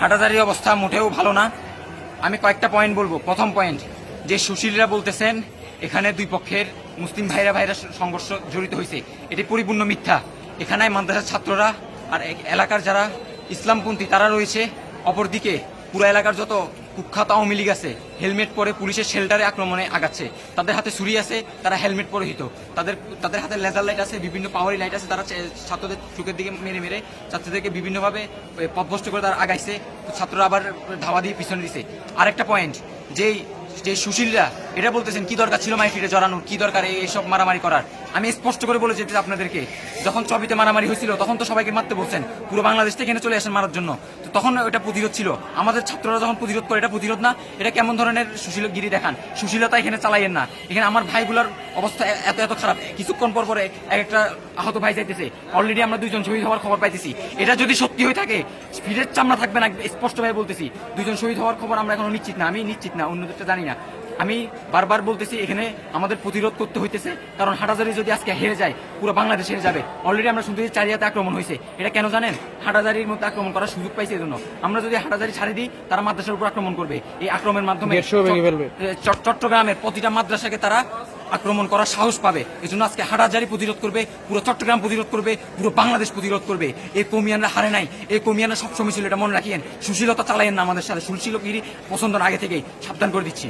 হাটাজারির অবস্থা মোটেও ভালো না। আমি কয়েকটা পয়েন্ট বলবো। প্রথম পয়েন্ট, যে সুশীলরা বলতেছেন এখানে দুই পক্ষের মুসলিম ভাইরা সংঘর্ষ জড়িত হয়েছে, এটি পরিপূর্ণ মিথ্যা। এখানে মাদ্রাসার ছাত্ররা আর এলাকার যারা ইসলামপন্থী তারা রয়েছে। অপরদিকে পুরো এলাকার যত কুখ্যাত আওয়ামী লীগ আছে হেলমেট পরে পুলিশের শেল্টারে আক্রমণে আগাচ্ছে। তাদের হাতে ছুরি আছে, তারা হেলমেট পরিহিত, তাদের হাতে লেজার লাইট আছে, বিভিন্ন পাওয়ারি লাইট আছে। তারা ছাত্রদের চোখের দিকে মেরে মেরে ছাত্রদেরকে বিভিন্নভাবে পথভ্রষ্ট করে তারা আগাইছে। ছাত্ররা আবার ধাওয়া দিয়ে পিছনে দিছে। আরেকটা পয়েন্ট, যে সুশীলরা এটা বলতেছেন কি দরকার ছিল মাইকিটে জড়ানোর, কি দরকার এইসব মারামারি করার। আমি স্পষ্ট করে বলে যেতে আপনাদেরকে, যখন চবিতে মারামারি হয়েছিল তখন তো সবাইকে মারতে বলছেন, পুরো বাংলাদেশ থেকে এখানে চলে আসেন মারার জন্য। তো তখন এটা প্রতিরোধ ছিল। আমাদের ছাত্ররা যখন প্রতিরোধ করে, এটা প্রতিরোধ না? এটা কেমন ধরনের সুশীলগিরি দেখান? সুশীলতা এখানে চালাইয়েন না। এখানে আমার ভাইগুলোর অবস্থা এত খারাপ, কিছুক্ষণ পর পরে একটা আহত ভাই যাইতেছে। অলরেডি আমরা 2 জন শহীদ হওয়ার খবর পাইতেছি। এটা যদি সত্যি হয়ে থাকে ফিরের চামড়া থাকবে না, স্পষ্টভাবে বলতেছি। 2 জন শহীদ হওয়ার খবর আমরা এখনো নিশ্চিত না, আমি নিশ্চিত না, অন্যদেরটা জানি না। আমি বারবার বলতেছি এখানে আমাদের প্রতিরোধ করতে হইতেছে, কারণ হাটাজারি যদি আজকে হেরে যায় পুরো বাংলাদেশ হেরে যাবে। অলরেডি আমরা শুনতেছি চারিয়াতে আক্রমণ হয়েছে। এটা কেন জানেন? হাটাজারির মধ্যে আক্রমণ করার সুযোগ পাইছে এজন্য। আমরা যদি হাটাজারি ছাড়ি দিই তারা মাদ্রাসার উপর আক্রমণ করবে। এই আক্রমণের মাধ্যমে চট্টগ্রামের প্রতিটা মাদ্রাসাকে তারা আক্রমণ করার সাহস পাবে। এজন্য আজকে হাটাজারি প্রতিরোধ করবে, পুরো চট্টগ্রাম প্রতিরোধ করবে, পুরো বাংলাদেশ প্রতিরোধ করবে। এই কমিয়ানরা হারে নাই, এই কমিয়ানরা সবসময় ছিল, এটা মনে রাখিয়েন। সুশীলতা চালাইয়েন না আমাদের সাথে, সুশীলগিরি পছন্দ না, আগে থেকেই সাবধান করে দিচ্ছি।